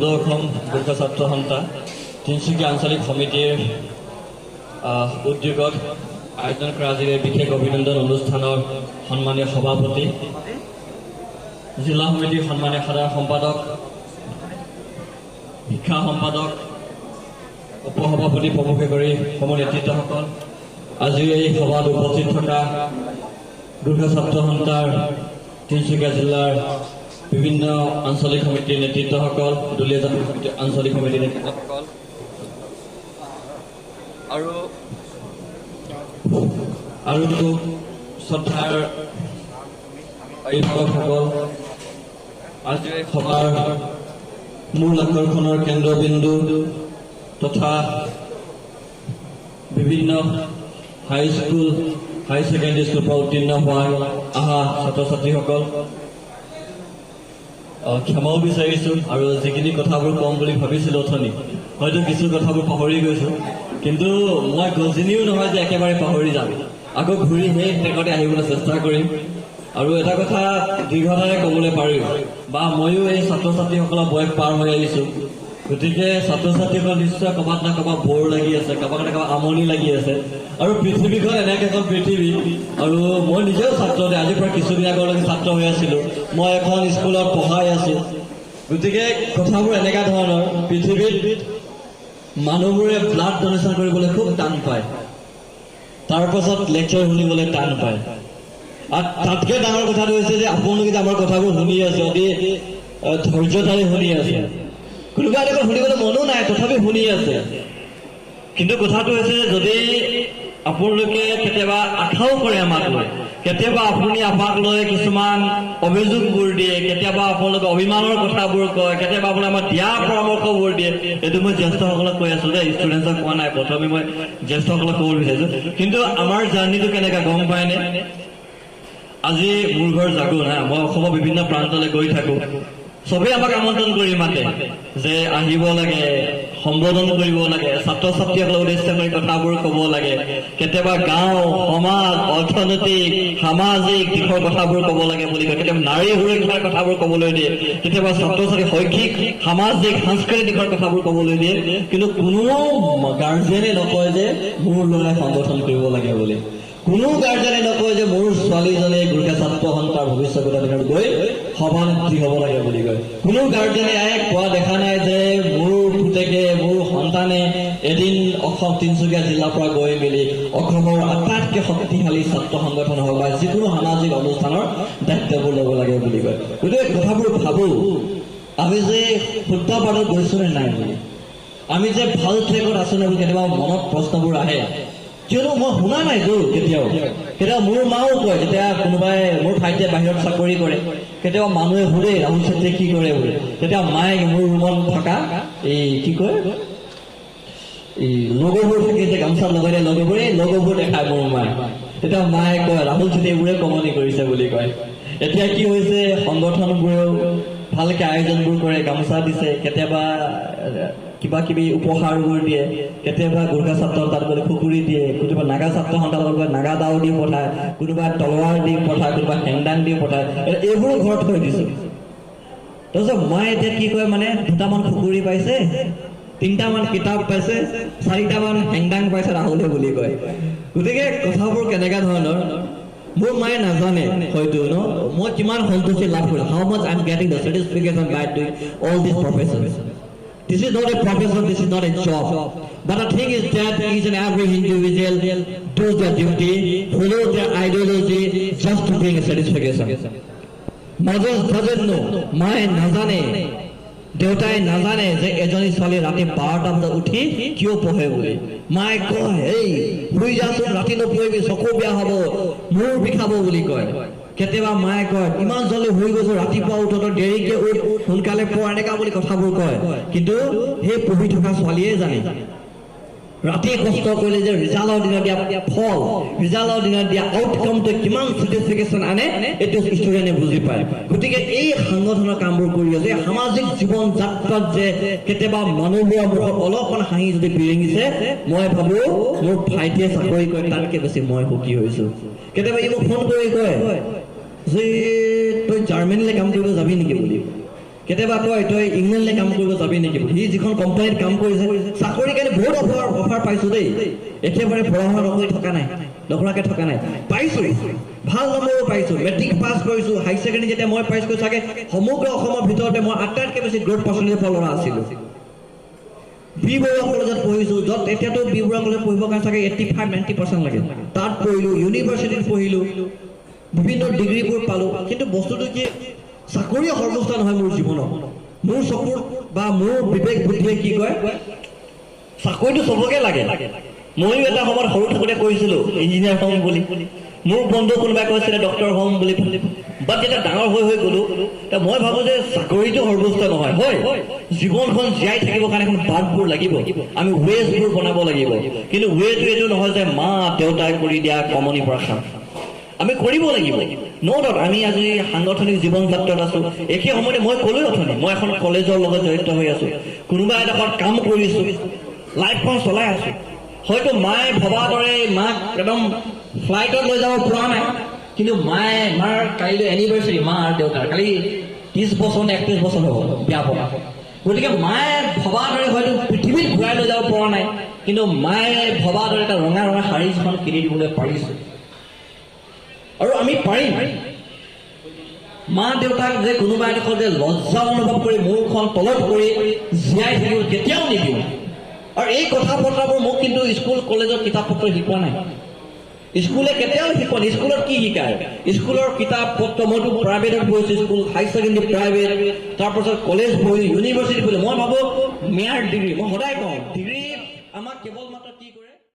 উদয় অসম গোৰ্খা ছাত্ৰ সন্থা তিনিচুকীয়া আঞ্চলিক সমিতিৰ উদ্যোগত আয়োজন কৰা আজিৰ এই বিশেষ অভিনন্দন অনুষ্ঠানৰ সন্মানীয় সভাপতি, জিলা সমিতিৰ সন্মানীয় সাধাৰণ সম্পাদক, শিক্ষা সম্পাদক, উপসভাপতি প্ৰমুখে কৰি সমূহ নেতৃত্বসকল, আজিৰ এই সভাত উপস্থিত থকা গোৰ্খা ছাত্ৰ সন্থাৰ তিনিচুকীয়া জিলাৰ বিভিন্ন আঞ্চলিক সমিতিৰ নেতৃত্বসকল, দলীয় জাতীয় সমিতিৰ আঞ্চলিক সমিতিৰ নেতৃত্বসকল আৰু শ্ৰদ্ধাৰ অভিভাৱকসকল, আজিৰ এই সভাৰ মূল আকৰ্ষণৰ কেন্দ্ৰবিন্দু তথা বিভিন্ন হাইস্কুল, হাই ছেকেণ্ডেৰী স্কুলৰ পৰা উত্তীৰ্ণ অহা ছাত্ৰ ছাত্ৰীসকল, ক্ষমাও বিচাৰিছোঁ আৰু যিখিনি কথাবোৰ ক'ম বুলি ভাবিছিলোঁ অথনি হয়তো কিছু কথাবোৰ পাহৰি গৈছোঁ, কিন্তু মই গজিনিও নহয় যে একেবাৰে পাহৰি যাম, আকৌ ঘূৰি সেই ট্ৰেকতে আহিবলৈ চেষ্টা কৰিম। আৰু এটা কথা দীৰ্ঘতাৰে ক'বলৈ পাৰিম, বা ময়ো এই ছাত্ৰ ছাত্ৰীসকলৰ বয়স পাৰ হৈ আহিছোঁ, গতিকে ছাত্ৰ ছাত্ৰীসকল নিশ্চয় ক'ৰবাত না ক'ৰবাত বৰ লাগি আছে, ক'ৰবাত না ক'ৰবাত আমনি লাগি আছে। আৰু পৃথিৱীখন এনেকৈ এখন পৃথিৱী, আৰু মই নিজেও ছাত্ৰ, আজিৰ পৰা কিছুদিন আগলৈকে ছাত্ৰ হৈ আছিলোঁ, মই এখন স্কুলত পঢ়াই আছোঁ। গতিকে কথাবোৰ এনেকুৱা ধৰণৰ, পৃথিৱীত মানুহবোৰে ব্লাড ডনেশ্যন কৰিবলৈ খুব টান পায়, তাৰপাছত লেকচাৰ শুনিবলৈ টান পায়। আৰু তাতকৈ ডাঙৰ কথাটো হৈছে যে আপোনালোকে যে আমাৰ কথাবোৰ শুনি আছে, অতি ধৈৰ্যধাৰে শুনি আছে, কোনোবা এনেকৈ শুনিবলৈ মনো নাই তথাপি শুনি আছে। কিন্তু কথাটো হৈছে যদি আপোনালোকে কেতিয়াবা আশাও কৰে আমাক লৈ, কেতিয়াবা আপুনি আমাক লৈ কিছুমান অভিযোগবোৰ দিয়ে, কেতিয়াবা আপোনালোকে অভিমানৰ কথাবোৰ কয়, কেতিয়াবা আপুনি আমাক দিয়া পৰামৰ্শবোৰ দিয়ে, এইটো মই জ্যেষ্ঠসকলক কৈ আছোঁ যে ষ্টুডেণ্টছক কোৱা নাই, প্ৰথমে মই জ্যেষ্ঠসকলক ক'ব বিচাৰিছোঁ। কিন্তু আমাৰ জাৰ্ণিটো কেনেকুৱা গম পায়নে? আজি মোৰ ঘৰ জাগোন, মই অসমৰ বিভিন্ন প্ৰান্তলৈ গৈ থাকোঁ, চবেই আমাক আমন্ত্ৰণ কৰি মাতে যে আহিব লাগে, সম্বোধন কৰিব লাগে, ছাত্ৰ ছাত্ৰীসকলক উদ্দেশ্য কৰি কথাবোৰ ক'ব লাগে, কেতিয়াবা গাঁও সমাজ অৰ্থনৈতিক সামাজিক দিশৰ কথাবোৰ ক'ব লাগে বুলি কয়, কেতিয়াবা নাৰী সুৰক্ষাৰ কথাবোৰ ক'বলৈ দিয়ে, কেতিয়াবা ছাত্ৰ ছাত্ৰী শৈক্ষিক সামাজিক সাংস্কৃতিক দিশৰ কথাবোৰ ক'বলৈ দিয়ে। কিন্তু কোনো গাৰ্জেনে নকয় যে মোৰ ল'ৰাই সংগঠন কৰিব লাগে বুলি, কোনো গাৰ্জেনে নকয় যে মোৰ ছোৱালীজনে গোৰ্খা ছাত্ৰ সন্থাৰ ভৱিষ্যত গৈ সভানেত্ৰী হ'ব লাগে বুলি কয়। কোনো গাৰ্জেনে কোৱা দেখা নাই যে মোৰ পুতেকে, মোৰ সন্তানে এদিন অসম তিনিচুকীয়া জিলাৰ পৰা গৈ মেলি অসমৰ আটাইতকৈ শক্তিশালী ছাত্ৰ সংগঠন হওক বা যিকোনো সামাজিক অনুষ্ঠানৰ দায়িত্ববোৰ ল'ব লাগে বুলি কয়। গতিকে কথাবোৰ ভাবোঁ আমি যে শুদ্ধ পাঠত গৈছোঁ নে নাই বুলি, আমি যে ভাল ট্ৰেকত আছোঁ নে বুলি কেতিয়াবা মনত প্ৰশ্নবোৰ আহে। কিয়নো মই শুনা নাইতো কেতিয়াবা মোৰ মাও কয়, যেতিয়া কোনোবাই মোৰ ভাইটিয়ে বাহিৰত চাকৰি কৰে, কেতিয়াবা মানুহে সুধে ৰাহুল চেত্ৰীয়ে কি কৰে বুলি, তেতিয়া মায়ে মোৰ ৰুমত থকা এই কি কয় এই লগবোৰ থাকে যে গামোচা লগাই দিয়ে লগবোৰ, এই লগবোৰ দেখায় মোৰ মায়ে, তেতিয়া মায়ে কয় ৰাহুল চেত্ৰীয়ে এইবোৰে কমনি কৰিছে বুলি কয়। এতিয়া কি হৈছে, সংগঠনবোৰেও ভালকৈ আয়োজনবোৰ কৰে, গামোচা দিছে, কেতিয়াবা কিবা কিবি উপহাৰবোৰ দিয়ে, কেতিয়াবা গোৰ্খা ছাত্ৰ সন্থাত গ'লে খুকুৰি দিয়ে, কেতিয়াবা নাগা ছাত্ৰ সন্থাত গ'লে নাগা দাও দি পঠায়, কোনোবা তলোৱাৰ দি পঠায়, কোনোবা হেংদাং দি পঠায়, এইবোৰো ঘৰত থৈ দিছোঁ। তাৰপিছত মই এতিয়া কি কয়, মানে দুটামান খুকুৰি পাইছে, 3টামান কিতাপ পাইছে, 4টামান হেংদাং পাইছে ৰাহুলে বুলি কয়। গতিকে কথাবোৰ কেনেকুৱা ধৰণৰ মোৰ মায়ে নাজানে হয়তো মই কিমান সন্তুষ্টি লাভ কৰিলোঁ, how much I am getting the certification by doing all these professions. This is not a profession, this is not a job. But the thing is that each and every individual does their duty, follow their ideology just to bring a satisfaction. Mothers doesn't know, মায়ে নাজানে, দেউতাই নাজানে যে এজনী ছোৱালী ৰাতি 12টা বজাত উঠি কিয় পঢ়ে বুলি। মায়ে কয় এই শুই যাচোন, ৰাতি নপঢ়িবি, চকু বেয়া হ'ব, মূৰ বিষাব বুলি কয়। কেতিয়াবা মায়ে কয় ইমান জলদি শুই গৈছো, ৰাতিপুৱা উঠোঁতে দেৰিকৈ উঠ, সোনকালে পঢ়, এনেকা বুলি কথাবোৰ কয়। কিন্তু সেই পঢ়ি থকা ছোৱালীয়ে জানে ৰাতি কষ্ট কৰিলে যে ৰিজাল্টৰ দিনত দিয়া ফল, ৰিজাল্টৰ দিনত দিয়া আউটকামটো কিমান চেটিছফিকেশ্যন আনে, এইটো ষ্টুডেণ্টে বুজি পায়। গতিকে এই সংগঠনৰ কামবোৰ কৰি আছে, সামাজিক জীৱন যাত্ৰাত যে কেতিয়াবা মানুহবোৰৰ মুখত অলপমান হাঁহি যদি বিৰিঙিছে, মই ভাবোঁ মোৰ ভাইটিয়ে চাকৰি কৰে তাতকৈ বেছি মই সুখী হৈছোঁ। কেতিয়াবা ই মোক ফোন কৰি কয় যে তই জাৰ্মানীলৈ কাম কৰিব যাবি নেকি বুলি। কেতিয়াবা কয় তই ইংলেণ্ডলৈ কাম কৰিব যাবি নেকি? সি যিখন কোম্পানীত কাম কৰিছে চাকৰিৰ কাৰণে বহুত অফাৰ পাইছোঁ দেই, একেবাৰে পঢ়া শুনা নকৰি থকা নাই, নকৰাকৈ থকা নাই, পাইছোঁ, ভাল নম্বৰো পাইছোঁ, মেট্ৰিক পাছ কৰিছোঁ, হাই ছেকেণ্ডেৰী যেতিয়া মই পাইছোঁ চাগে সমগ্ৰ অসমৰ ভিতৰতে মই আটাইতকৈ বেছি গ্ৰ'থ পাৰ্চেণ্টেজ পোৱা ল'ৰা আছিলোঁ। বি বৰুৱা কলেজত পঢ়িছোঁ, য'ত এতিয়াতো বি বৰুৱা কলেজত পঢ়িবৰ কাৰণে চাগে 85-90% লাগে, তাত পঢ়িলোঁ, ইউনিভাৰ্চিটিত পঢ়িলোঁ, বিভিন্ন ডিগ্ৰীবোৰ পালোঁ। কিন্তু বস্তুটো কি, চাকৰি সৰ্বোচ্চ নহয় মোৰ জীৱনত। মোৰ চকুৰ বা মোৰ বিবেক বুদ্ধিয়ে কি কয়, চাকৰিটো চবকে লাগে। ময়ো এটা সময়ত সৰু থাকোঁতে কৈছিলোঁ ইঞ্জিনিয়াৰ হ'ম বুলি, মোৰ বন্ধু কোনোবাই কৈছিলে ডক্টৰ হ'ম বুলি, বাট যেতিয়া ডাঙৰ হৈ গ'লো এতিয়া মই ভাবোঁ যে চাকৰিটো সৰ্বোচ্চ নহয়। হয়, জীৱনখন জীয়াই থাকিবৰ কাৰণে এখন বাটবোৰ লাগিব, আমি ৱেজবোৰ বনাব লাগিব, কিন্তু ৱেটো এইটো নহয় যে মা দেউতাই কৰি দিয়া কমনিৰ পৰা খাম, আমি কৰিব লাগিব। ন' ডাউট আমি আজি সাংগঠনিক জীৱন যাত্ৰাত আছোঁ। একে সময়তে মই ক'লোৱে অথনি মই এখন কলেজৰ লগত জড়িত হৈ আছোঁ, কোনোবা এডোখৰত কাম কৰিছোঁ, লাইফখন চলাই আছোঁ। হয়তো মায়ে ভবা দৰে মাক একদম ফ্লাইটত লৈ যাব পৰা নাই, কিন্তু মাৰ কাইলৈ এনিভাৰ্চাৰী, মা আৰু দেউতাৰ কালি 30 বছৰ নে 31 বছৰ হ'ব বিয়া পতা। গতিকে মায়ে ভবা দৰে হয়তো পৃথিৱীত ঘূৰাই লৈ যাব পৰা নাই, কিন্তু মায়ে ভবা দৰে এটা ৰঙা শাৰী যিখন কিনি দিবলৈ পাৰিছোঁ। আৰু আমি পাৰিম। মা দেউতাক যে কোনোবা এডোখৰ যে লজ্জা অনুভৱ কৰি মূৰখন তলত কৰি জীয়াই থাকিব কেতিয়াও নিদিওঁ। আৰু এই কথা বতৰাবোৰ মোক কিন্তু স্কুল কলেজৰ কিতাপ পত্ৰ শিকোৱা নাই, স্কুলে কেতিয়াও শিকোৱা নাই। স্কুলত কি শিকায়, স্কুলৰ কিতাপ পত্ৰ মইতো প্ৰাইভেটত পঢ়িছোঁ, স্কুল হাই ছেকেণ্ডেৰী প্ৰাইভেট, তাৰপাছত কলেজ পঢ়িলোঁ, ইউনিভাৰ্চিটি পঢ়িলোঁ। মই ভাবোঁ মেয়াৰ ডিগ্ৰী, মই সদায় কওঁ ডিগ্ৰী আমাক কেৱল